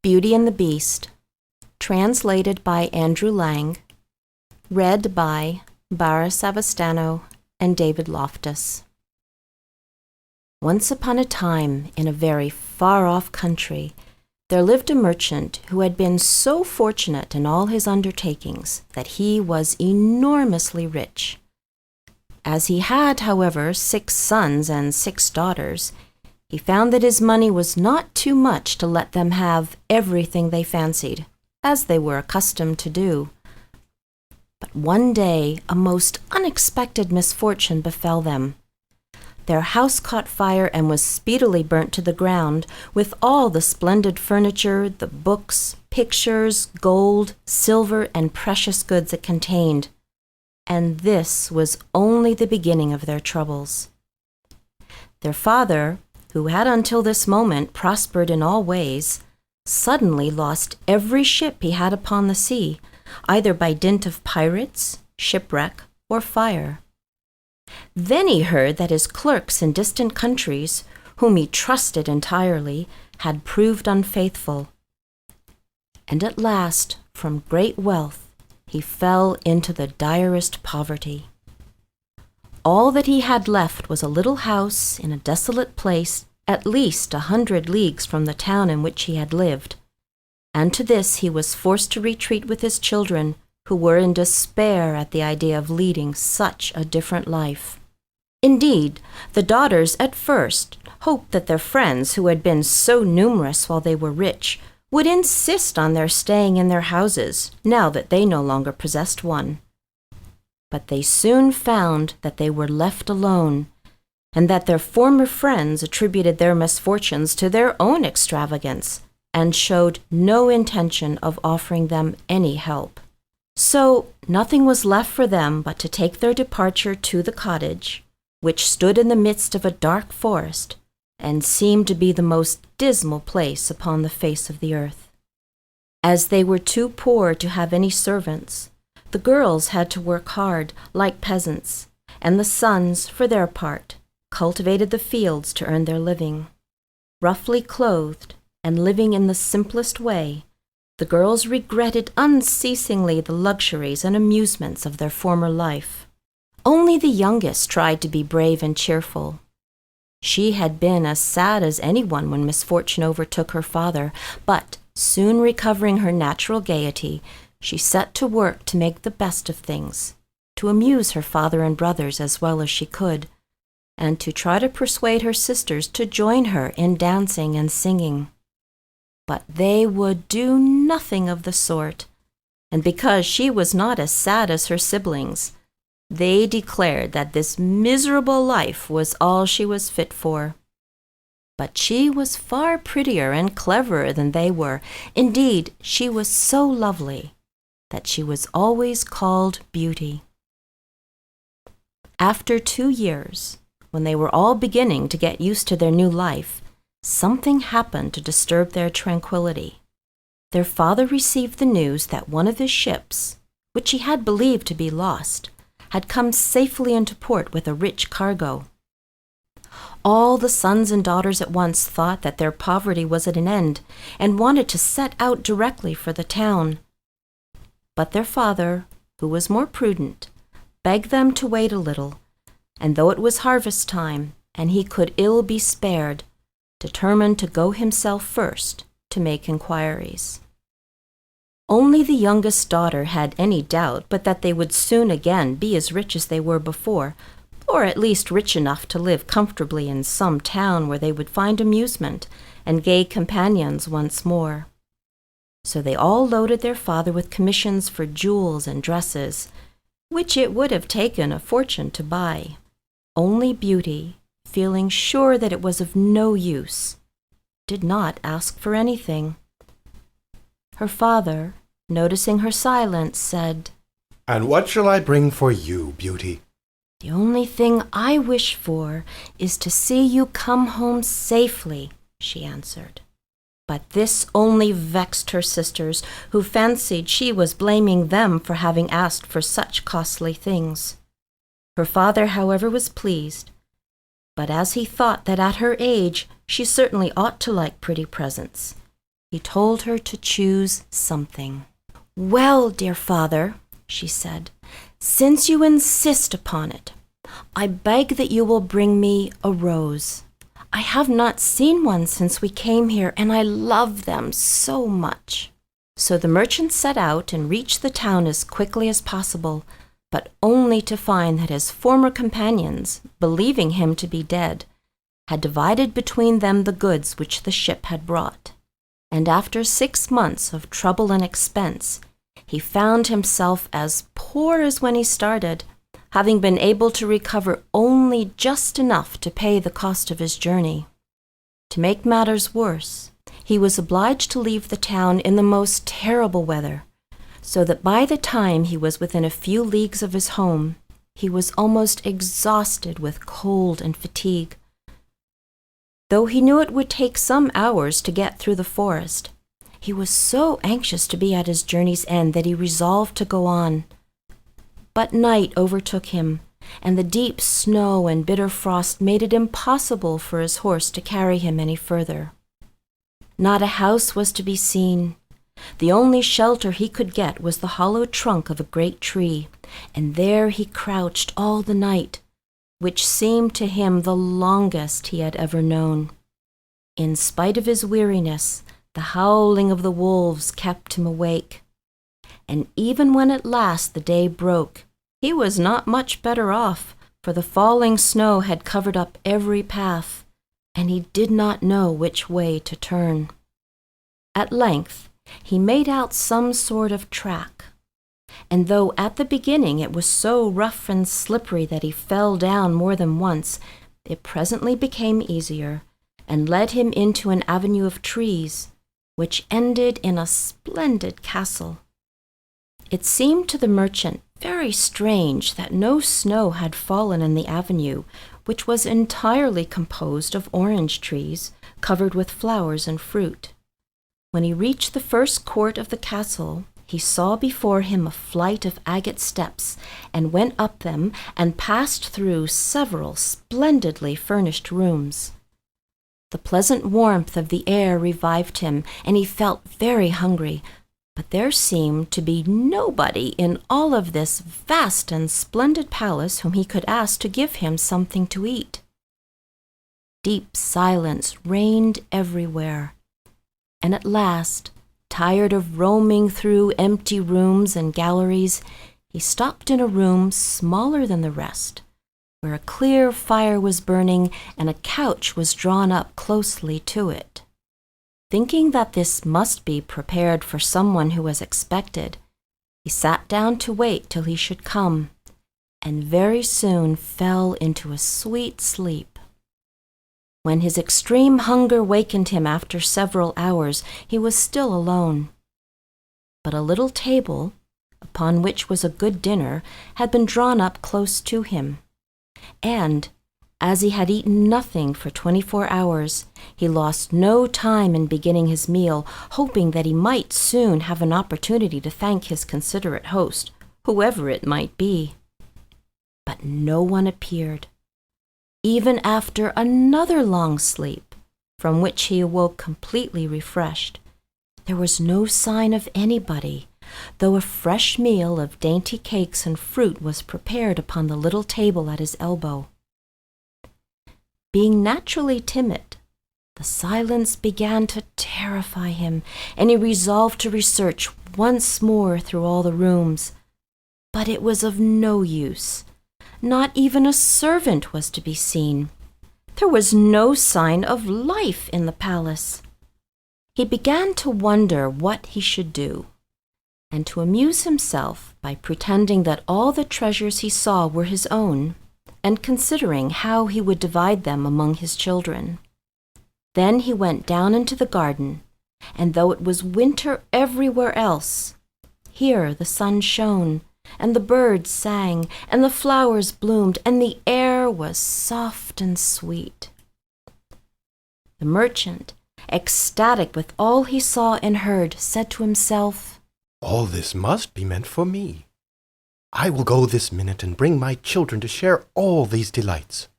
Beauty and the Beast, translated by Andrew Lang, read by Bara Savastano and David Loftus. Once upon a time, in a very far-off country, there lived a merchant who had been so fortunate in all his undertakings that he was enormously rich. As he had, however, 6 sons and 6 daughters, he found that his money was not too much to let them have everything they fancied, as they were accustomed to do. But one day a most unexpected misfortune befell them. Their house caught fire and was speedily burnt to the ground, with all the splendid furniture, the books, pictures, gold, silver, and precious goods it contained. And this was only the beginning of their troubles. Their father, who had until this moment prospered in all ways, suddenly lost every ship he had upon the sea, either by dint of pirates, shipwreck, or fire. Then he heard that his clerks in distant countries, whom he trusted entirely, had proved unfaithful. And at last, from great wealth, he fell into the direst poverty. All that he had left was a little house in a desolate place at least 100 leagues from the town in which he had lived, and to this he was forced to retreat with his children, who were in despair at the idea of leading such a different life. Indeed, the daughters at first hoped that their friends, who had been so numerous while they were rich, would insist on their staying in their houses, now that they no longer possessed one. But they soon found that they were left alone, and that their former friends attributed their misfortunes to their own extravagance, and showed no intention of offering them any help. So nothing was left for them but to take their departure to the cottage, which stood in the midst of a dark forest, and seemed to be the most dismal place upon the face of the earth. As they were too poor to have any servants, the girls had to work hard, like peasants, and the sons, for their part, cultivated the fields to earn their living. Roughly clothed, and living in the simplest way, the girls regretted unceasingly the luxuries and amusements of their former life. Only the youngest tried to be brave and cheerful. She had been as sad as anyone when misfortune overtook her father, but, soon recovering her natural gaiety, she set to work to make the best of things, to amuse her father and brothers as well as she could, and to try to persuade her sisters to join her in dancing and singing. But they would do nothing of the sort, and because she was not as sad as her siblings, they declared that this miserable life was all she was fit for. But she was far prettier and cleverer than they were. Indeed, she was so lovely that she was always called Beauty. After 2 years, when they were all beginning to get used to their new life, something happened to disturb their tranquility. Their father received the news that one of his ships, which he had believed to be lost, had come safely into port with a rich cargo. All the sons and daughters at once thought that their poverty was at an end, and wanted to set out directly for the town. But their father, who was more prudent, begged them to wait a little, and though it was harvest time, and he could ill be spared, determined to go himself first to make inquiries. Only the youngest daughter had any doubt but that they would soon again be as rich as they were before, or at least rich enough to live comfortably in some town where they would find amusement and gay companions once more. So they all loaded their father with commissions for jewels and dresses, which it would have taken a fortune to buy. Only Beauty, feeling sure that it was of no use, did not ask for anything. Her father, noticing her silence, said, "And what shall I bring for you, Beauty?" "The only thing I wish for is to see you come home safely," she answered. But this only vexed her sisters, who fancied she was blaming them for having asked for such costly things. Her father, however, was pleased, but as he thought that at her age she certainly ought to like pretty presents, he told her to choose something. "Well, dear father," she said, "since you insist upon it, I beg that you will bring me a rose. I have not seen one since we came here, and I love them so much." So the merchant set out and reached the town as quickly as possible, but only to find that his former companions, believing him to be dead, had divided between them the goods which the ship had brought. And after 6 months of trouble and expense, he found himself as poor as when he started, having been able to recover only just enough to pay the cost of his journey. To make matters worse, he was obliged to leave the town in the most terrible weather, so that by the time he was within a few leagues of his home, he was almost exhausted with cold and fatigue. Though he knew it would take some hours to get through the forest, he was so anxious to be at his journey's end that he resolved to go on. But night overtook him, and the deep snow and bitter frost made it impossible for his horse to carry him any further. Not a house was to be seen. The only shelter he could get was the hollow trunk of a great tree, and there he crouched all the night, which seemed to him the longest he had ever known. In spite of his weariness, the howling of the wolves kept him awake. And even when at last the day broke, he was not much better off, for the falling snow had covered up every path, and he did not know which way to turn. At length, he made out some sort of track, and though at the beginning it was so rough and slippery that he fell down more than once, it presently became easier, and led him into an avenue of trees, which ended in a splendid castle. It seemed to the merchant very strange that no snow had fallen in the avenue, which was entirely composed of orange trees, covered with flowers and fruit. When he reached the first court of the castle, he saw before him a flight of agate steps, and went up them and passed through several splendidly furnished rooms. The pleasant warmth of the air revived him, and he felt very hungry, but there seemed to be nobody in all of this vast and splendid palace whom he could ask to give him something to eat. Deep silence reigned everywhere, and at last, tired of roaming through empty rooms and galleries, he stopped in a room smaller than the rest, where a clear fire was burning and a couch was drawn up closely to it. Thinking that this must be prepared for someone who was expected, he sat down to wait till he should come, and very soon fell into a sweet sleep. When his extreme hunger wakened him after several hours, he was still alone. But a little table, upon which was a good dinner, had been drawn up close to him, and, as he had eaten nothing for 24 hours, he lost no time in beginning his meal, hoping that he might soon have an opportunity to thank his considerate host, whoever it might be. But no one appeared. Even after another long sleep, from which he awoke completely refreshed, there was no sign of anybody, though a fresh meal of dainty cakes and fruit was prepared upon the little table at his elbow. Being naturally timid, the silence began to terrify him, and he resolved to research once more through all the rooms. But it was of no use. Not even a servant was to be seen. There was no sign of life in the palace. He began to wonder what he should do, and to amuse himself by pretending that all the treasures he saw were his own, and considering how he would divide them among his children. Then he went down into the garden, and though it was winter everywhere else, here the sun shone, and the birds sang, and the flowers bloomed, and the air was soft and sweet. The merchant, ecstatic with all he saw and heard, said to himself, "All this must be meant for me. I will go this minute and bring my children to share all these delights."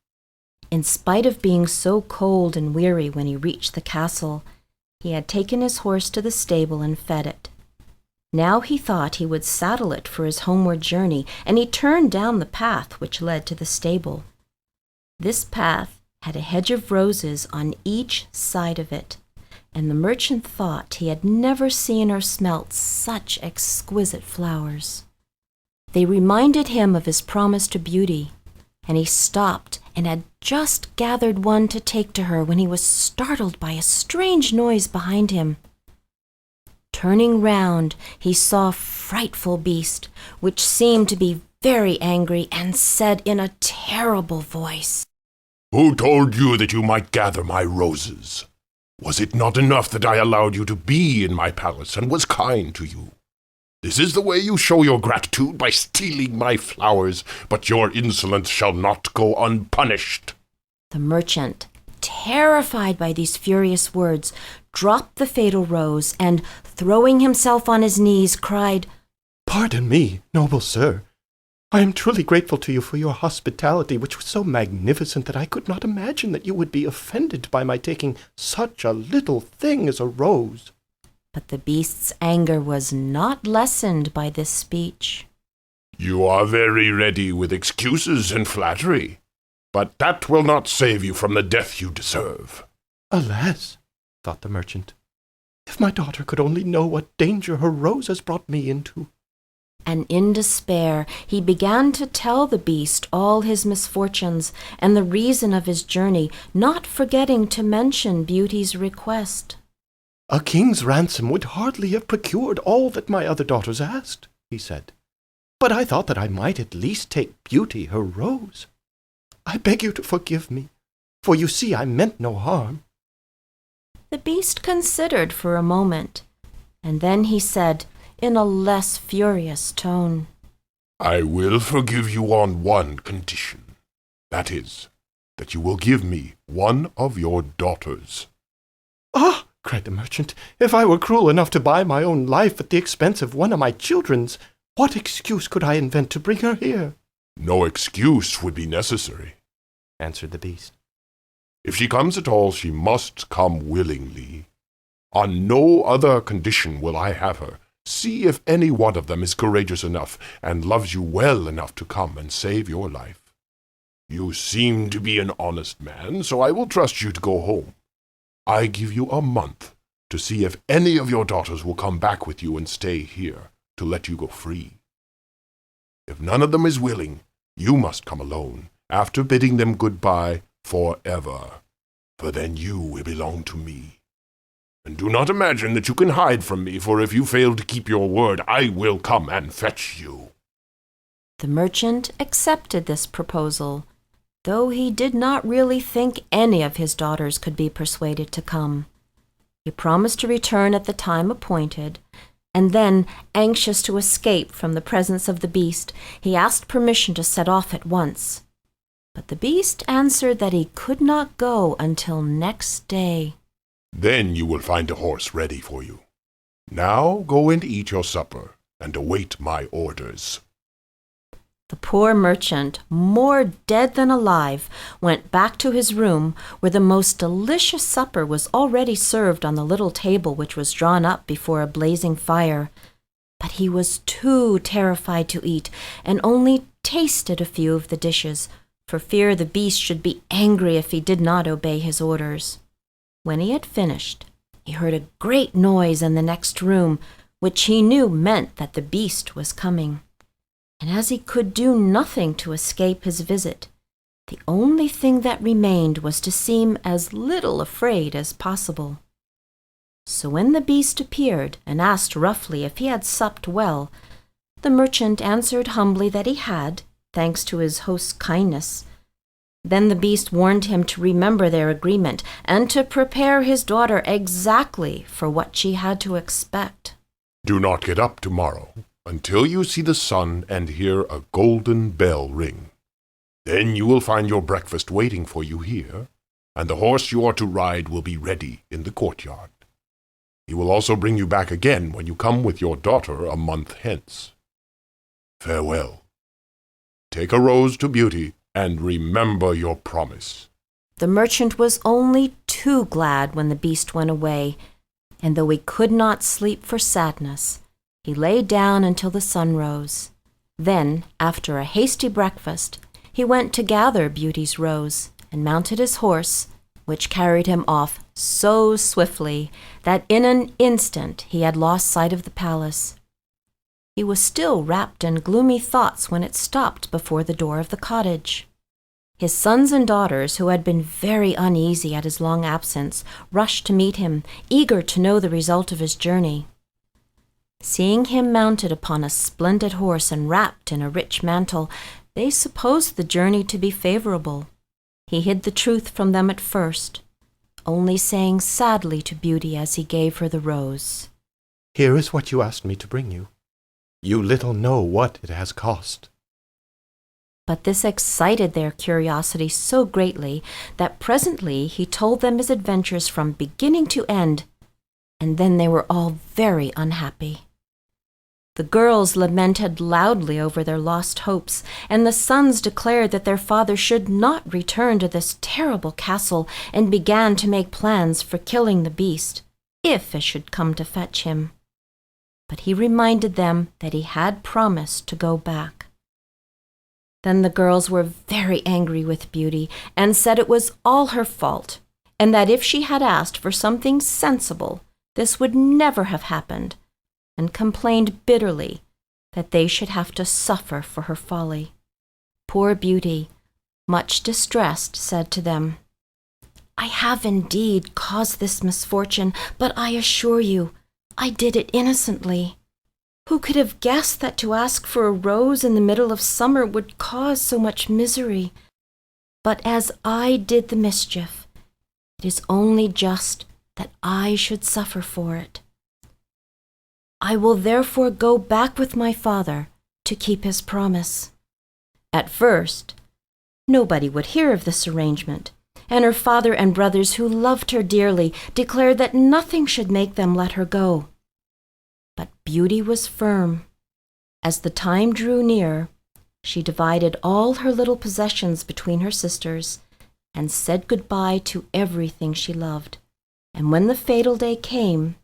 In spite of being so cold and weary when he reached the castle, He had taken his horse to the stable and fed it. Now he thought he would saddle it for his homeward journey, and he turned down the path which led to the stable. This path had a hedge of roses on each side of it, and the merchant thought he had never seen or smelt such exquisite flowers. They reminded him of his promise to Beauty, and he stopped and had just gathered one to take to her when he was startled by a strange noise behind him. Turning round, he saw a frightful beast, which seemed to be very angry and said in a terrible voice, "Who told you that you might gather my roses? Was it not enough that I allowed you to be in my palace and was kind to you? This is the way you show your gratitude, by stealing my flowers, but your insolence shall not go unpunished." The merchant, terrified by these furious words, dropped the fatal rose and, throwing himself on his knees, cried, Pardon me, noble sir. I am truly grateful to you for your hospitality, which was so magnificent that I could not imagine that you would be offended by my taking such a little thing as a rose. But the beast's anger was not lessened by this speech. "You are very ready with excuses and flattery, but that will not save you from the death you deserve." Alas, thought the merchant, if my daughter could only know what danger her rose has brought me into. And in despair, he began to tell the beast all his misfortunes and the reason of his journey, not forgetting to mention Beauty's request. A king's ransom would hardly have procured all that my other daughters asked, he said. But I thought that I might at least take Beauty her rose. I beg you to forgive me, for you see I meant no harm. The beast considered for a moment, and then he said, in a less furious tone, "I will forgive you on one condition. That is, that you will give me one of your daughters." Ah, cried the merchant, if I were cruel enough to buy my own life at the expense of one of my children's, what excuse could I invent to bring her here? "No excuse would be necessary," answered the beast. "If she comes at all, she must come willingly. On no other condition will I have her. See if any one of them is courageous enough and loves you well enough to come and save your life. You seem to be an honest man, so I will trust you to go home. I give you a month to see if any of your daughters will come back with you and stay here, to let you go free. If none of them is willing, you must come alone, after bidding them goodbye forever, for then you will belong to me. And do not imagine that you can hide from me, for if you fail to keep your word, I will come and fetch you." The merchant accepted this proposal, though he did not really think any of his daughters could be persuaded to come. He promised to return at the time appointed, and then, anxious to escape from the presence of the beast, he asked permission to set off at once. But the beast answered that he could not go until next day. "Then you will find a horse ready for you. Now go and eat your supper, and await my orders." The poor merchant, more dead than alive, went back to his room, where the most delicious supper was already served on the little table which was drawn up before a blazing fire. But he was too terrified to eat, and only tasted a few of the dishes, for fear the beast should be angry if he did not obey his orders. When he had finished, he heard a great noise in the next room, which he knew meant that the beast was coming. And as he could do nothing to escape his visit, the only thing that remained was to seem as little afraid as possible. So when the beast appeared and asked roughly if he had supped well, the merchant answered humbly that he had, thanks to his host's kindness. Then the beast warned him to remember their agreement and to prepare his daughter exactly for what she had to expect. "Do not get up tomorrow until you see the sun and hear a golden bell ring. Then you will find your breakfast waiting for you here, and the horse you are to ride will be ready in the courtyard. He will also bring you back again when you come with your daughter a month hence. Farewell. Take a rose to Beauty, and remember your promise." The merchant was only too glad when the beast went away, and though he could not sleep for sadness, he lay down until the sun rose. Then, after a hasty breakfast, he went to gather Beauty's rose, and mounted his horse, which carried him off so swiftly that in an instant he had lost sight of the palace. He was still wrapped in gloomy thoughts when it stopped before the door of the cottage. His sons and daughters, who had been very uneasy at his long absence, rushed to meet him, eager to know the result of his journey. Seeing him mounted upon a splendid horse and wrapped in a rich mantle, they supposed the journey to be favorable. He hid the truth from them at first, only saying sadly to Beauty as he gave her the rose, "Here is what you asked me to bring you. You little know what it has cost." But this excited their curiosity so greatly that presently he told them his adventures from beginning to end, and then they were all very unhappy. The girls lamented loudly over their lost hopes, and the sons declared that their father should not return to this terrible castle, and began to make plans for killing the beast, if it should come to fetch him. But he reminded them that he had promised to go back. Then the girls were very angry with Beauty, and said it was all her fault, and that if she had asked for something sensible, this would never have happened, and complained bitterly that they should have to suffer for her folly. Poor Beauty, much distressed, said to them, "I have indeed caused this misfortune, but I assure you, I did it innocently. Who could have guessed that to ask for a rose in the middle of summer would cause so much misery? But as I did the mischief, it is only just that I should suffer for it. I will therefore go back with my father to keep his promise." At first, nobody would hear of this arrangement, and her father and brothers, who loved her dearly, declared that nothing should make them let her go. But Beauty was firm. As the time drew near, she divided all her little possessions between her sisters, and said goodbye to everything she loved. And when the fatal day came,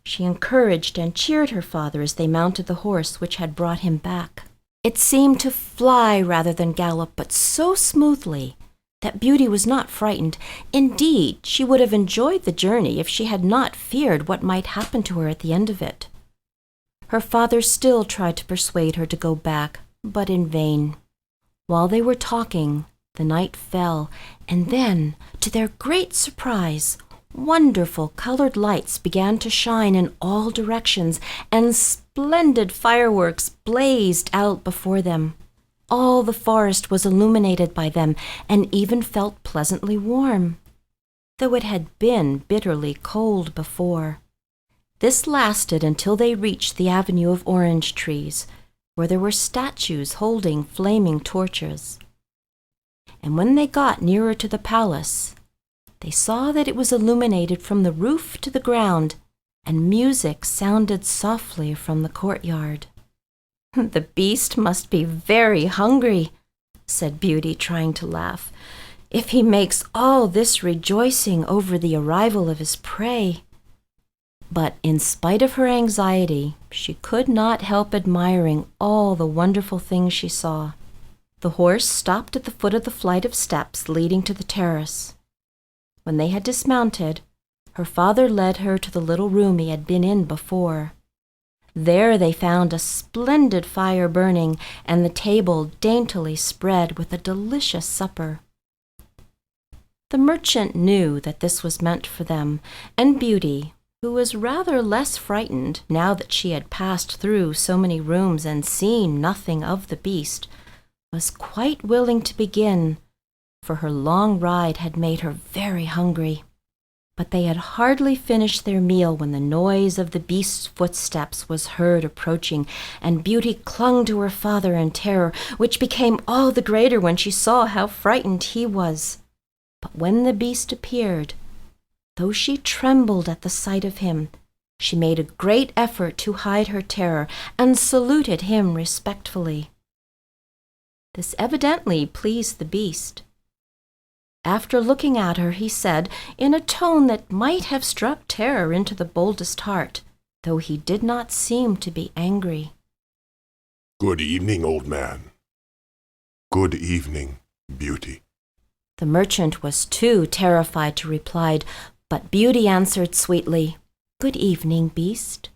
she encouraged and cheered her father as they mounted the horse which had brought him back. It seemed to fly rather than gallop, but so smoothly that Beauty was not frightened. Indeed, she would have enjoyed the journey if she had not feared what might happen to her at the end of it. Her father still tried to persuade her to go back, but in vain. While they were talking, the night fell, and then, to their great surprise, wonderful colored lights began to shine in all directions, and splendid fireworks blazed out before them. All the forest was illuminated by them, and even felt pleasantly warm, though it had been bitterly cold before. This lasted until they reached the avenue of orange trees, where there were statues holding flaming torches. And when they got nearer to the palace, they saw that it was illuminated from the roof to the ground, and music sounded softly from the courtyard. "The beast must be very hungry," said Beauty, trying to laugh, "if he makes all this rejoicing over the arrival of his prey." But in spite of her anxiety, she could not help admiring all the wonderful things she saw. The horse stopped at the foot of the flight of steps leading to the terrace. When they had dismounted, her father led her to the little room he had been in before. There they found a splendid fire burning, and the table daintily spread with a delicious supper. The merchant knew that this was meant for them, and Beauty, who was rather less frightened now that she had passed through so many rooms and seen nothing of the beast, was quite willing to begin, for her long ride had made her very hungry. But they had hardly finished their meal when the noise of the beast's footsteps was heard approaching, and Beauty clung to her father in terror, which became all the greater when she saw how frightened he was. But when the beast appeared, though she trembled at the sight of him, she made a great effort to hide her terror, and saluted him respectfully. This evidently pleased the beast. After looking at her, he said, in a tone that might have struck terror into the boldest heart, though he did not seem to be angry. Good evening, old man. Good evening, Beauty. The merchant was too terrified to reply, but Beauty answered sweetly, Good evening, Beast.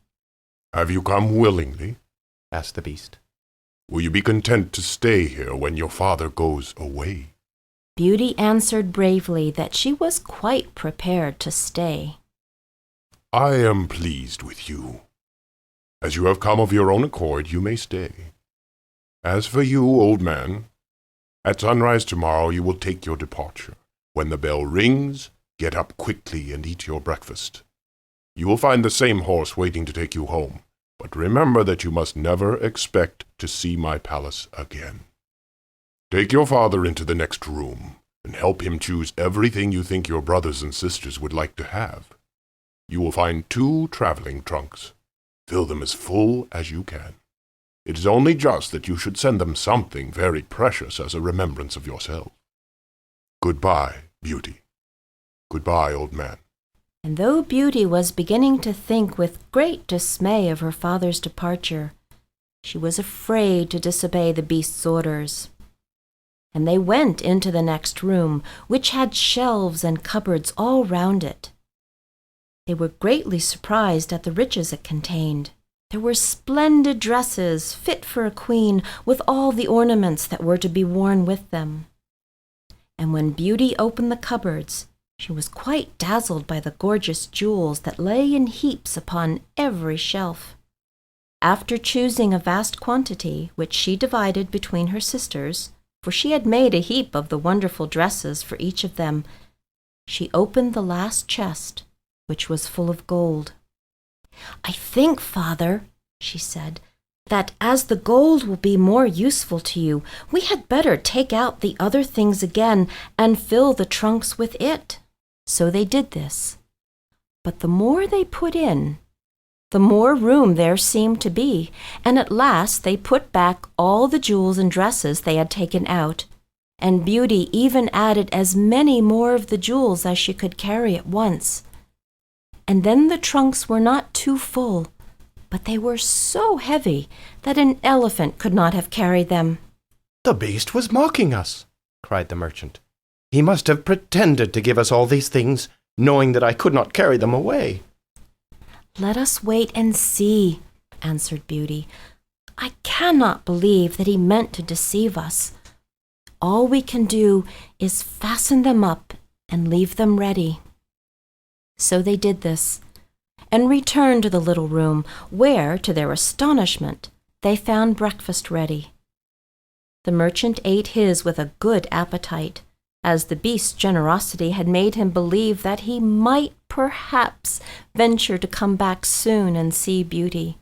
Have you come willingly? asked the beast. Will you be content to stay here when your father goes away? Beauty answered bravely that she was quite prepared to stay. I am pleased with you. As you have come of your own accord, you may stay. As for you, old man, at sunrise tomorrow you will take your departure. When the bell rings, get up quickly and eat your breakfast. You will find the same horse waiting to take you home, but remember that you must never expect to see my palace again. Take your father into the next room and help him choose everything you think your brothers and sisters would like to have. You will find 2 traveling trunks. Fill them as full as you can. It is only just that you should send them something very precious as a remembrance of yourself. Goodbye, Beauty. Goodbye, old man. And though Beauty was beginning to think with great dismay of her father's departure, she was afraid to disobey the beast's orders. And they went into the next room, which had shelves and cupboards all round it. They were greatly surprised at the riches it contained. There were splendid dresses, fit for a queen, with all the ornaments that were to be worn with them. And when Beauty opened the cupboards, she was quite dazzled by the gorgeous jewels that lay in heaps upon every shelf. After choosing a vast quantity, which she divided between her sisters, for she had made a heap of the wonderful dresses for each of them, she opened the last chest, which was full of gold. I think, Father, she said, that as the gold will be more useful to you, we had better take out the other things again and fill the trunks with it. So they did this. But the more they put in, the more room there seemed to be, and at last they put back all the jewels and dresses they had taken out, and Beauty even added as many more of the jewels as she could carry at once. And then the trunks were not too full, but they were so heavy that an elephant could not have carried them. The beast was mocking us, cried the merchant. He must have pretended to give us all these things, knowing that I could not carry them away. Let us wait and see, answered Beauty. I cannot believe that he meant to deceive us. All we can do is fasten them up and leave them ready. So they did this, and returned to the little room, where, to their astonishment, they found breakfast ready. The merchant ate his with a good appetite, as the beast's generosity had made him believe that he might perhaps venture to come back soon and see Beauty.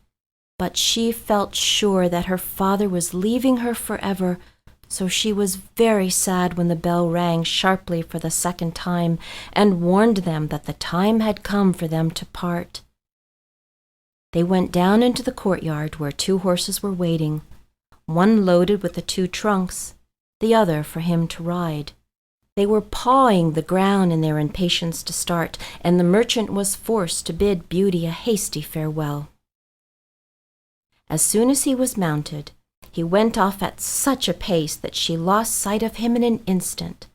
But she felt sure that her father was leaving her forever, so she was very sad when the bell rang sharply for the second time and warned them that the time had come for them to part. They went down into the courtyard where 2 horses were waiting, one loaded with the 2 trunks, the other for him to ride. They were pawing the ground in their impatience to start, and the merchant was forced to bid Beauty a hasty farewell. As soon as he was mounted, he went off at such a pace that she lost sight of him in an instant.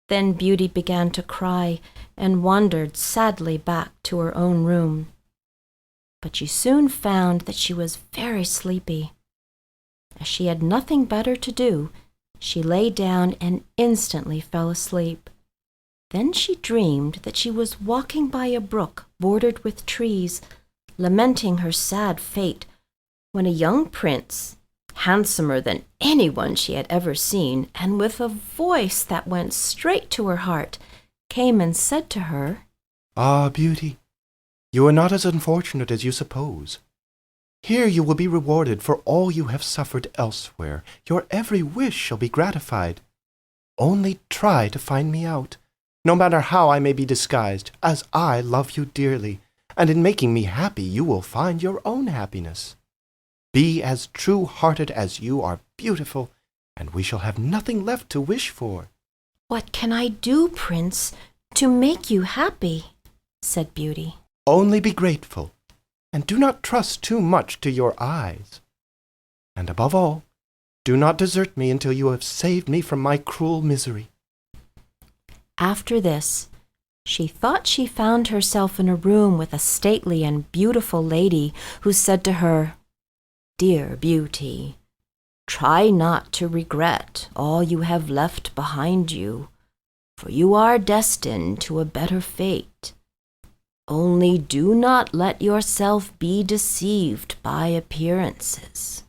Then Beauty began to cry and wandered sadly back to her own room. But she soon found that she was very sleepy. As she had nothing better to do, she lay down and instantly fell asleep. Then she dreamed that she was walking by a brook bordered with trees, lamenting her sad fate, when a young prince, handsomer than anyone she had ever seen, and with a voice that went straight to her heart, came and said to her, Ah, Beauty, you are not as unfortunate as you suppose. Here you will be rewarded for all you have suffered elsewhere. Your every wish shall be gratified. Only try to find me out, no matter how I may be disguised, as I love you dearly, and in making me happy you will find your own happiness. Be as true-hearted as you are beautiful, and we shall have nothing left to wish for. "What can I do, Prince, to make you happy?" said Beauty. Only be grateful, and do not trust too much to your eyes. And above all, do not desert me until you have saved me from my cruel misery. After this, she thought she found herself in a room with a stately and beautiful lady who said to her, "Dear Beauty, try not to regret all you have left behind you, for you are destined to a better fate. Only do not let yourself be deceived by appearances."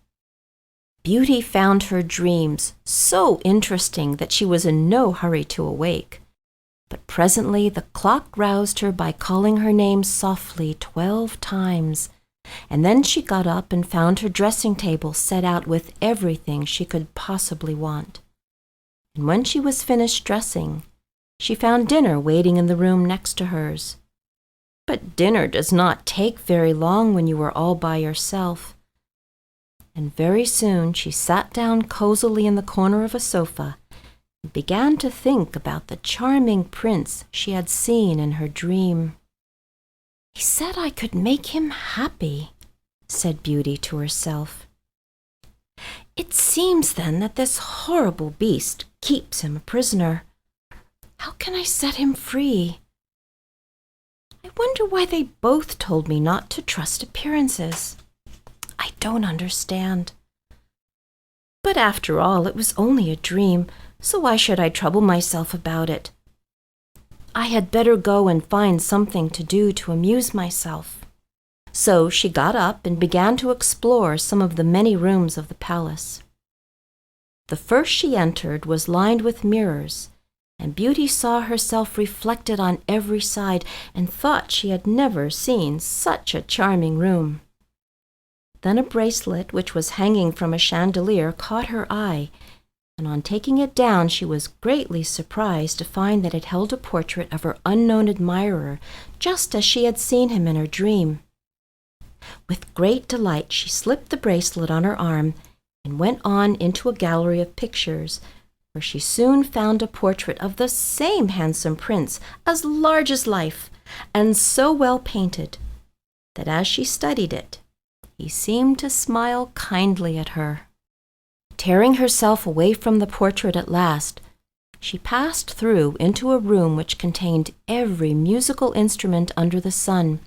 Beauty found her dreams so interesting that she was in no hurry to awake. But presently the clock roused her by calling her name softly 12 times, and then she got up and found her dressing table set out with everything she could possibly want. And when she was finished dressing, she found dinner waiting in the room next to hers. But dinner does not take very long when you are all by yourself. And very soon she sat down cozily in the corner of a sofa and began to think about the charming prince she had seen in her dream. "He said I could make him happy," said Beauty to herself. "It seems then that this horrible beast keeps him a prisoner. How can I set him free? I wonder why they both told me not to trust appearances. I don't understand. But after all, it was only a dream, so why should I trouble myself about it? I had better go and find something to do to amuse myself." So she got up and began to explore some of the many rooms of the palace. The first she entered was lined with mirrors, and Beauty saw herself reflected on every side and thought she had never seen such a charming room. Then a bracelet which was hanging from a chandelier caught her eye, and on taking it down she was greatly surprised to find that it held a portrait of her unknown admirer, just as she had seen him in her dream. With great delight she slipped the bracelet on her arm and went on into a gallery of pictures, where she soon found a portrait of the same handsome prince, as large as life, and so well painted, that as she studied it, he seemed to smile kindly at her. Tearing herself away from the portrait at last, she passed through into a room which contained every musical instrument under the sun.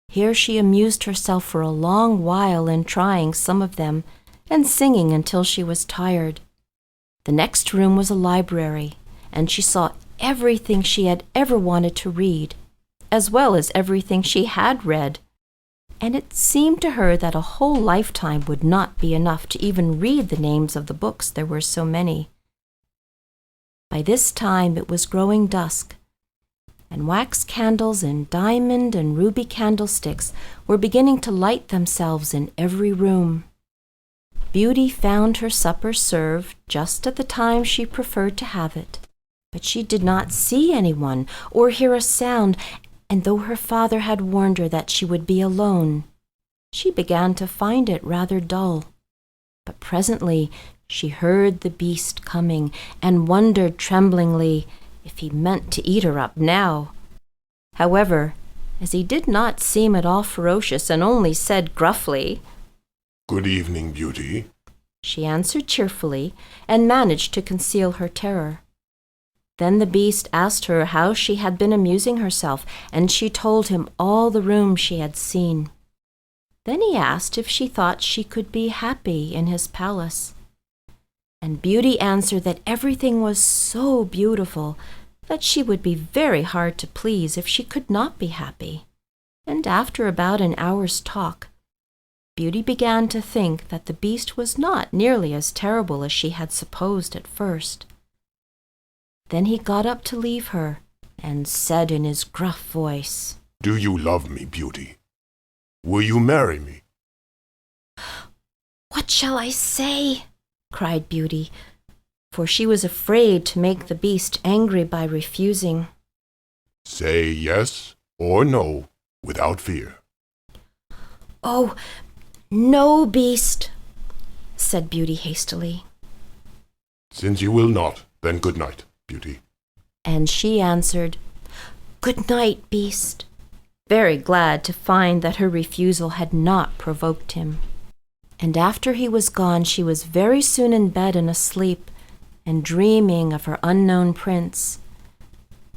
Here she amused herself for a long while in trying some of them, and singing until she was tired. The next room was a library, and she saw everything she had ever wanted to read, as well as everything she had read. And it seemed to her that a whole lifetime would not be enough to even read the names of the books, there were so many. By this time it was growing dusk, and wax candles and diamond and ruby candlesticks were beginning to light themselves in every room. Beauty found her supper served just at the time she preferred to have it, but she did not see anyone or hear a sound, and though her father had warned her that she would be alone, she began to find it rather dull. But presently she heard the beast coming, and wondered tremblingly if he meant to eat her up now. However, as he did not seem at all ferocious and only said gruffly, "Good evening, Beauty," she answered cheerfully and managed to conceal her terror. Then the beast asked her how she had been amusing herself, and she told him all the rooms she had seen. Then he asked if she thought she could be happy in his palace. And Beauty answered that everything was so beautiful that she would be very hard to please if she could not be happy. And after about an hour's talk, Beauty began to think that the beast was not nearly as terrible as she had supposed at first. Then he got up to leave her, and said in his gruff voice, "Do you love me, Beauty? Will you marry me?" "What shall I say?" cried Beauty, for she was afraid to make the beast angry by refusing. "Say yes or no, without fear." "Oh, no, beast," said Beauty hastily. "Since you will not, then good night, Beauty. and she answered, "Good night, Beast," very glad to find that her refusal had not provoked him. And after he was gone, she was very soon in bed and asleep, and dreaming of her unknown prince.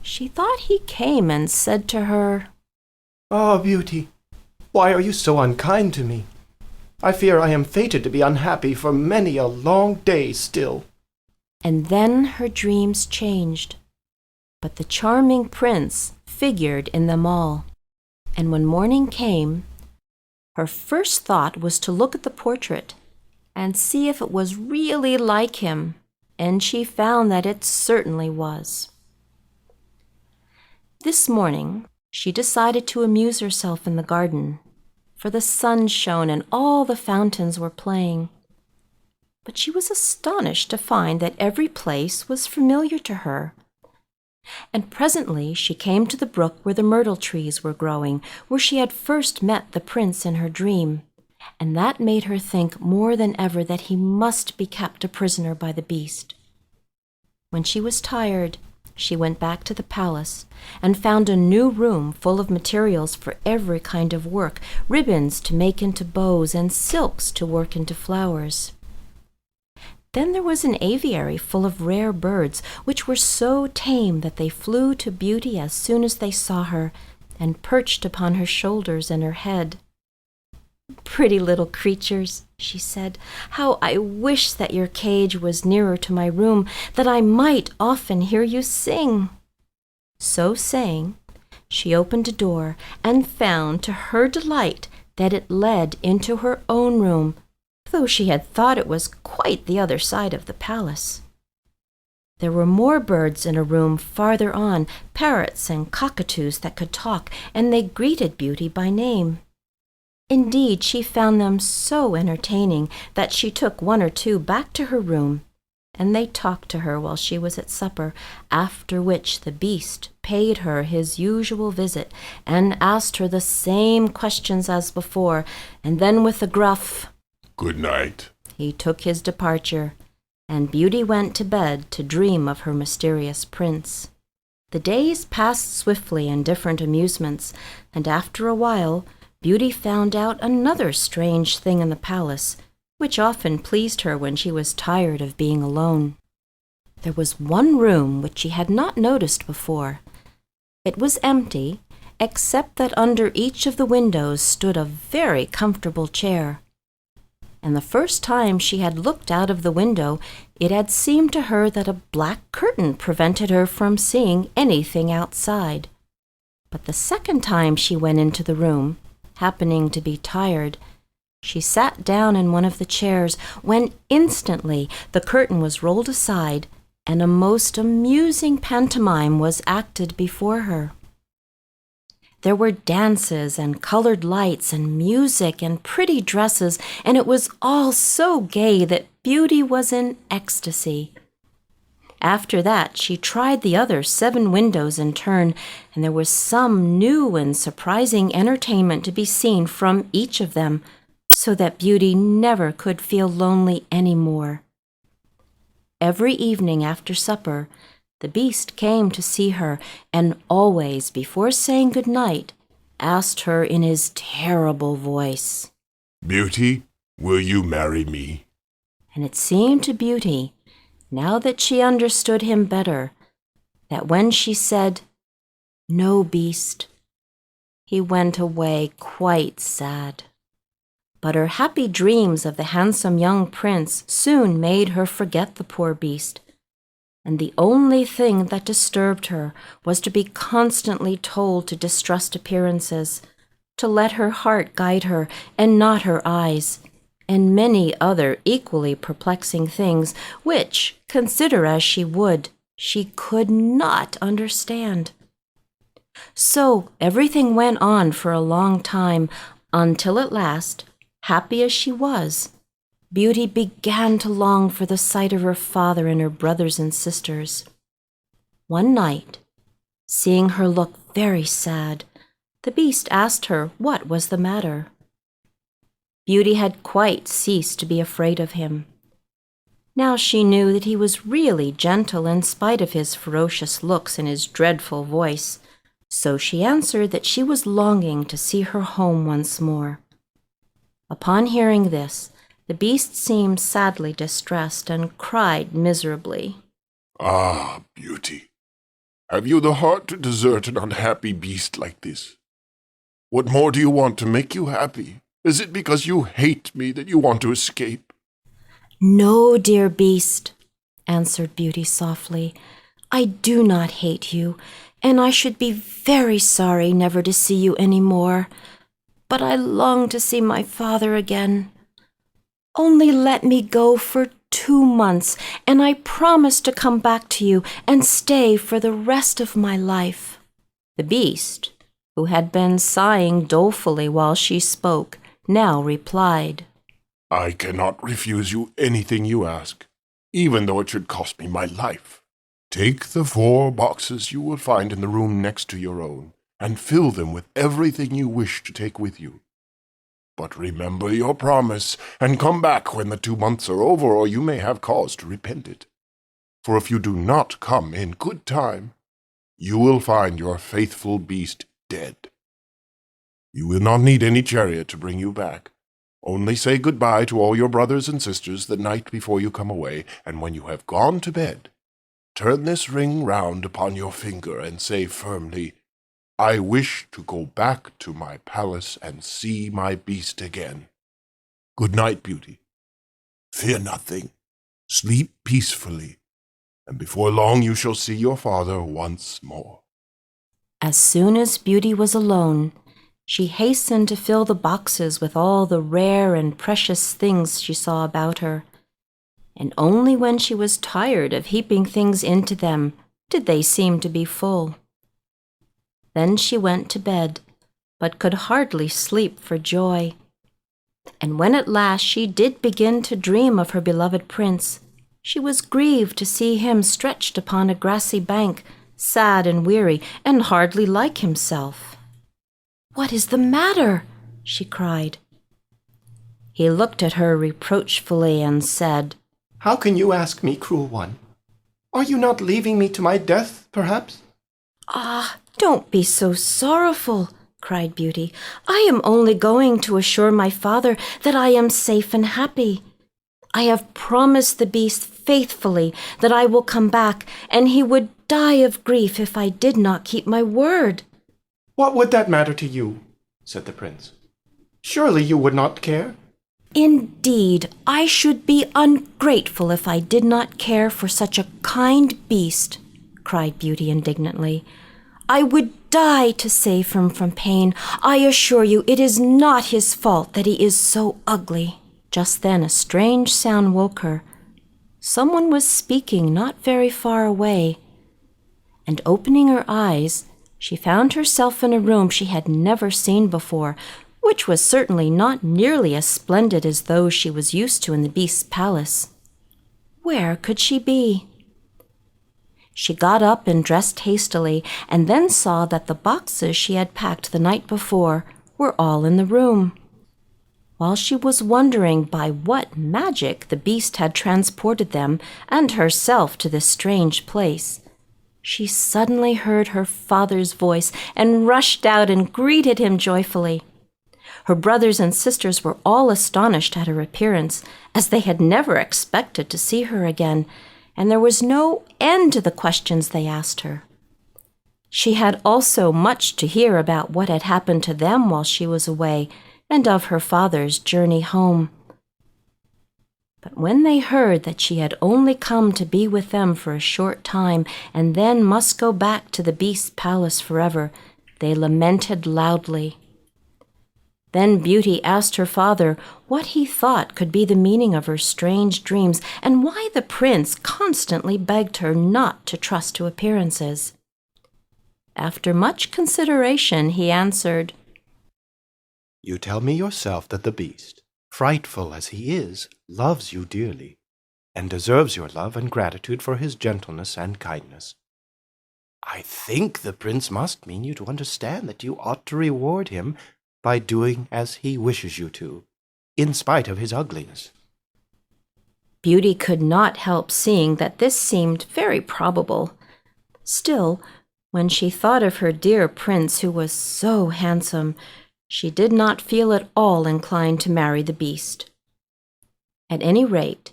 She thought he came and said to her, "Ah, Beauty, why are you so unkind to me? I fear I am fated to be unhappy for many a long day still." And then her dreams changed. But the charming prince figured in them all. And when morning came, her first thought was to look at the portrait and see if it was really like him, and she found that it certainly was. This morning, she decided to amuse herself in the garden, for the sun shone and all the fountains were playing. But she was astonished to find that every place was familiar to her. And presently she came to the brook where the myrtle trees were growing, where she had first met the prince in her dream, and that made her think more than ever that he must be kept a prisoner by the beast. When she was tired, she went back to the palace and found a new room full of materials for every kind of work, ribbons to make into bows and silks to work into flowers. Then there was an aviary full of rare birds, which were so tame that they flew to Beauty as soon as they saw her, and perched upon her shoulders and her head. "Pretty little creatures," she said, "how I wish that your cage was nearer to my room, that I might often hear you sing." So saying, she opened a door and found to her delight that it led into her own room, though she had thought it was quite the other side of the palace. There were more birds in a room farther on, parrots and cockatoos that could talk, and they greeted Beauty by name. Indeed, she found them so entertaining that she took one or two back to her room, and they talked to her while she was at supper, after which the beast paid her his usual visit and asked her the same questions as before, and then with a gruff "Good night," he took his departure, and Beauty went to bed to dream of her mysterious prince. The days passed swiftly in different amusements, and after a while Beauty found out another strange thing in the palace, which often pleased her when she was tired of being alone. There was one room which she had not noticed before. It was empty, except that under each of the windows stood a very comfortable chair. And the first time she had looked out of the window, it had seemed to her that a black curtain prevented her from seeing anything outside. But the second time she went into the room, happening to be tired, she sat down in one of the chairs, when instantly the curtain was rolled aside, and a most amusing pantomime was acted before her. There were dances and colored lights and music and pretty dresses, and it was all so gay that Beauty was in ecstasy. After that, she tried the other 7 windows in turn, and there was some new and surprising entertainment to be seen from each of them, so that Beauty never could feel lonely any more. Every evening after supper, the beast came to see her, and always, before saying good night, asked her in his terrible voice, "Beauty, will you marry me?" And it seemed to Beauty, now that she understood him better, that when she said, "No, Beast," he went away quite sad. But her happy dreams of the handsome young prince soon made her forget the poor beast, and the only thing that disturbed her was to be constantly told to distrust appearances, to let her heart guide her and not her eyes, and many other equally perplexing things which, consider as she would, she could not understand. So everything went on for a long time, until at last, happy as she was, Beauty began to long for the sight of her father and her brothers and sisters. One night, seeing her look very sad, the beast asked her what was the matter. Beauty had quite ceased to be afraid of him. Now she knew that he was really gentle in spite of his ferocious looks and his dreadful voice, so she answered that she was longing to see her home once more. Upon hearing this, the beast seemed sadly distressed and cried miserably. Ah, Beauty, have you the heart to desert an unhappy beast like this? What more do you want to make you happy? Is it because you hate me that you want to escape? No, dear beast, answered Beauty softly. I do not hate you, and I should be very sorry never to see you any more. But I long to see my father again. Only let me go for 2 months, and I promise to come back to you and stay for the rest of my life. The beast, who had been sighing dolefully while she spoke, now replied, I cannot refuse you anything you ask, even though it should cost me my life. Take the 4 boxes you will find in the room next to your own, and fill them with everything you wish to take with you. But remember your promise, and come back when the 2 months are over, or you may have cause to repent it. For if you do not come in good time, you will find your faithful beast dead. You will not need any chariot to bring you back. Only say goodbye to all your brothers and sisters the night before you come away, and when you have gone to bed, turn this ring round upon your finger and say firmly, I wish to go back to my palace and see my beast again. Good night, Beauty. Fear nothing. Sleep peacefully, and before long you shall see your father once more. As soon as Beauty was alone, she hastened to fill the boxes with all the rare and precious things she saw about her, and only when she was tired of heaping things into them did they seem to be full. Then she went to bed, but could hardly sleep for joy. And when at last she did begin to dream of her beloved prince, she was grieved to see him stretched upon a grassy bank, sad and weary, and hardly like himself. What is the matter? She cried. He looked at her reproachfully and said, How can you ask me, cruel one? Are you not leaving me to my death, perhaps? Ah, don't be so sorrowful, cried Beauty. I am only going to assure my father that I am safe and happy. I have promised the beast faithfully that I will come back, and he would die of grief if I did not keep my word. What would that matter to you? Said the prince. Surely you would not care? Indeed, I should be ungrateful if I did not care for such a kind beast, cried Beauty indignantly. I would die to save him from pain. I assure you it is not his fault that he is so ugly. Just then a strange sound woke her. Someone was speaking not very far away, and opening her eyes, she found herself in a room she had never seen before, which was certainly not nearly as splendid as those she was used to in the beast's palace. Where could she be? She got up and dressed hastily, and then saw that the boxes she had packed the night before were all in the room. While she was wondering by what magic the beast had transported them and herself to this strange place, she suddenly heard her father's voice and rushed out and greeted him joyfully. Her brothers and sisters were all astonished at her appearance, as they had never expected to see her again, and there was no end to the questions they asked her. She had also much to hear about what had happened to them while she was away, and of her father's journey home. But when they heard that she had only come to be with them for a short time, and then must go back to the beast's palace forever, they lamented loudly. Then Beauty asked her father what he thought could be the meaning of her strange dreams, and why the prince constantly begged her not to trust to appearances. After much consideration, he answered, You tell me yourself that the beast, frightful as he is, loves you dearly, and deserves your love and gratitude for his gentleness and kindness. I think the prince must mean you to understand that you ought to reward him by doing as he wishes you to, in spite of his ugliness. Beauty could not help seeing that this seemed very probable. Still, when she thought of her dear prince who was so handsome, she did not feel at all inclined to marry the beast. At any rate,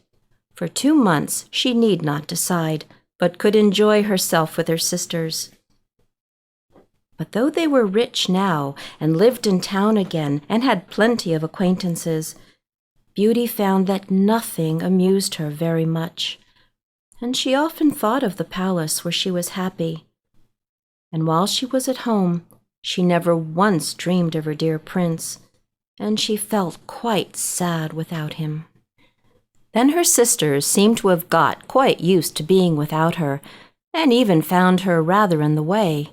for 2 months she need not decide, but could enjoy herself with her sisters. But though they were rich now and lived in town again and had plenty of acquaintances, Beauty found that nothing amused her very much, and she often thought of the palace where she was happy. And while she was at home, she never once dreamed of her dear prince, and she felt quite sad without him. Then her sisters seemed to have got quite used to being without her, and even found her rather in the way.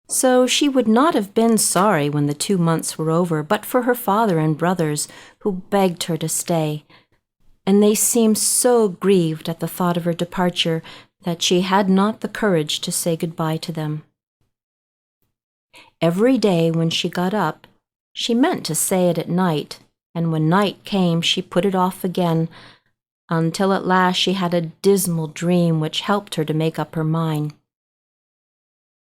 So she would not have been sorry when the 2 months were over, but for her father and brothers, who begged her to stay. And they seemed so grieved at the thought of her departure that she had not the courage to say goodbye to them. Every day when she got up, she meant to say it at night, and when night came she put it off again, until at last she had a dismal dream which helped her to make up her mind.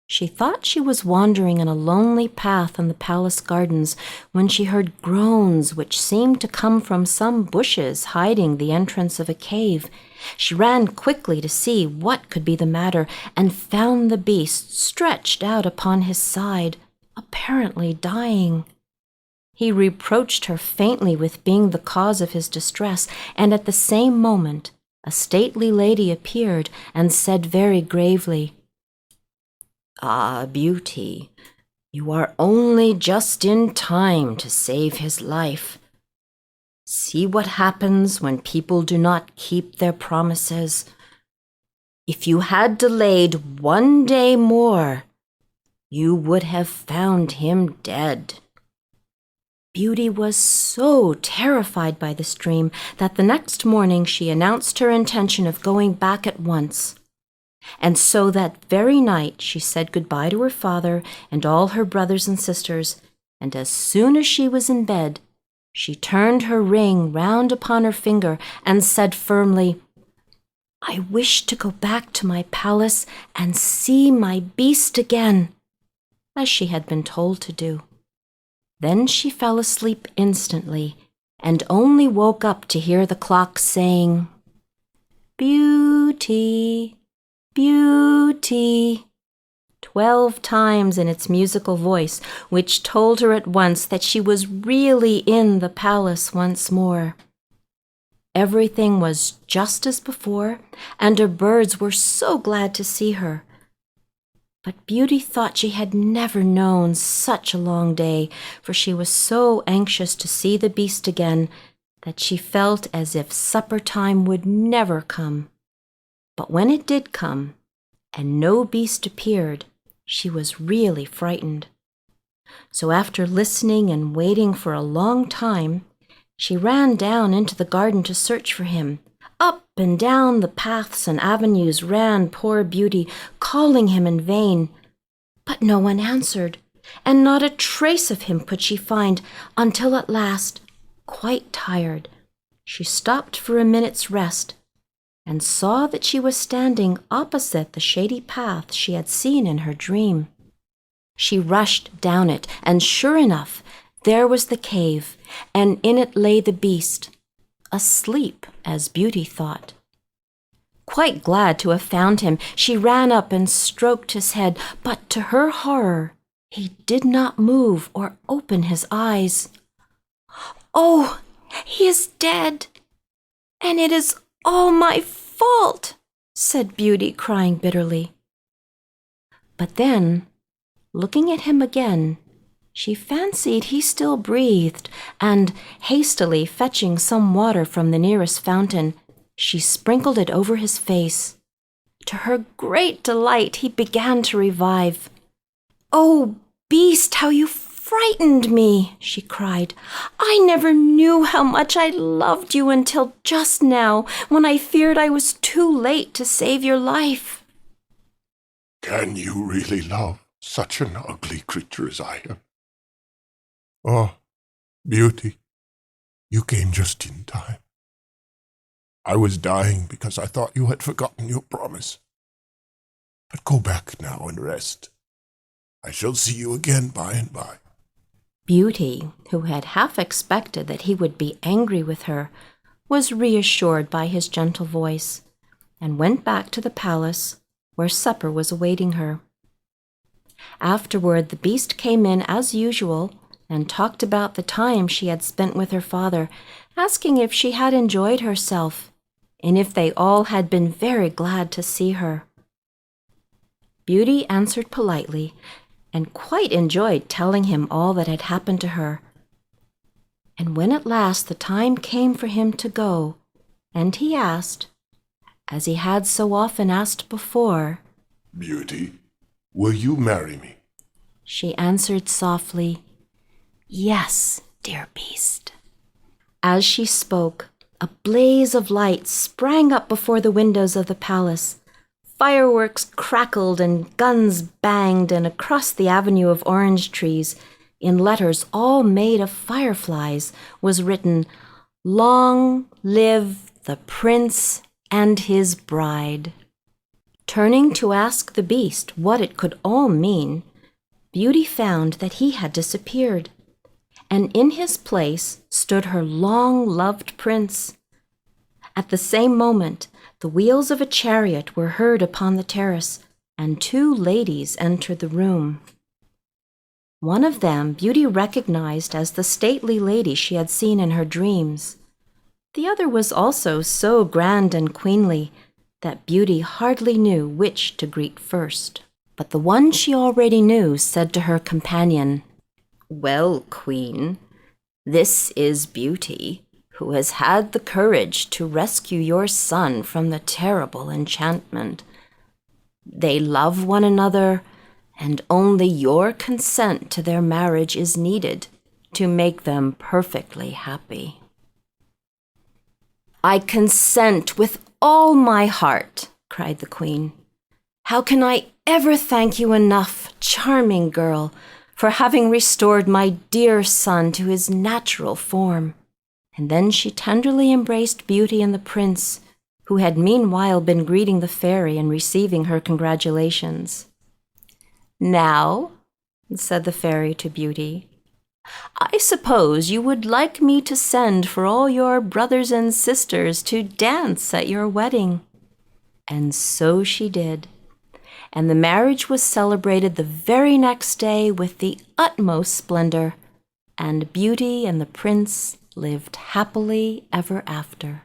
She thought she was wandering in a lonely path in the palace gardens when she heard groans which seemed to come from some bushes hiding the entrance of a cave. She ran quickly to see what could be the matter and found the beast stretched out upon his side, apparently dying. He reproached her faintly with being the cause of his distress, and at the same moment a stately lady appeared and said very gravely, "Ah, Beauty, you are only just in time to save his life. See what happens when people do not keep their promises. If you had delayed 1 day more, you would have found him dead." Beauty was so terrified by this dream that the next morning she announced her intention of going back at once. And so that very night she said goodbye to her father and all her brothers and sisters, and as soon as she was in bed, she turned her ring round upon her finger and said firmly, "I wish to go back to my palace and see my beast again," as she had been told to do. Then she fell asleep instantly, and only woke up to hear the clock saying, "Beauty, Beauty," 12 times in its musical voice, which told her at once that she was really in the palace once more. Everything was just as before, and her birds were so glad to see her. But Beauty thought she had never known such a long day, for she was so anxious to see the beast again that she felt as if supper time would never come. But when it did come, and no beast appeared, she was really frightened. So after listening and waiting for a long time, she ran down into the garden to search for him. Up and down the paths and avenues ran poor Beauty, calling him in vain. But no one answered, and not a trace of him could she find, until at last, quite tired, she stopped for a minute's rest, and saw that she was standing opposite the shady path she had seen in her dream. She rushed down it, and sure enough, there was the cave, and in it lay the beast, asleep, as Beauty thought. Quite glad to have found him, she ran up and stroked his head, but to her horror, he did not move or open his eyes. "Oh, he is dead, and it is all my fault," said Beauty, crying bitterly. But then, looking at him again, she fancied he still breathed, and, hastily fetching some water from the nearest fountain, she sprinkled it over his face. To her great delight, he began to revive. "Oh, beast, how you frightened me," she cried. "I never knew how much I loved you until just now, when I feared I was too late to save your life." Can you really love such an ugly creature as I am? Oh, Beauty, you came just in time. I was dying because I thought you had forgotten your promise. But go back now and rest. I shall see you again by and by. Beauty, who had half expected that he would be angry with her, was reassured by his gentle voice, and went back to the palace, where supper was awaiting her. Afterward, the beast came in as usual and talked about the time she had spent with her father, asking if she had enjoyed herself, and if they all had been very glad to see her. Beauty answered politely, and quite enjoyed telling him all that had happened to her. And when at last the time came for him to go, and he asked, as he had so often asked before, Beauty, will you marry me? She answered softly, Yes, dear beast. As she spoke, a blaze of light sprang up before the windows of the palace. Fireworks crackled and guns banged, and across the avenue of orange trees, in letters all made of fireflies, was written, Long live the prince and his bride. Turning to ask the beast what it could all mean, Beauty found that he had disappeared, and in his place stood her long-loved prince. At the same moment, the wheels of a chariot were heard upon the terrace, and two ladies entered the room. One of them Beauty recognized as the stately lady she had seen in her dreams. The other was also so grand and queenly that Beauty hardly knew which to greet first. But the one she already knew said to her companion, Well, Queen, this is Beauty, who has had the courage to rescue your son from the terrible enchantment. They love one another, and only your consent to their marriage is needed to make them perfectly happy. I consent with all my heart, cried the Queen. How can I ever thank you enough, charming girl, for having restored my dear son to his natural form? And then she tenderly embraced Beauty and the prince, who had meanwhile been greeting the fairy and receiving her congratulations. Now, said the fairy to Beauty, I suppose you would like me to send for all your brothers and sisters to dance at your wedding. And so she did, and the marriage was celebrated the very next day with the utmost splendor, and Beauty and the prince lived happily ever after.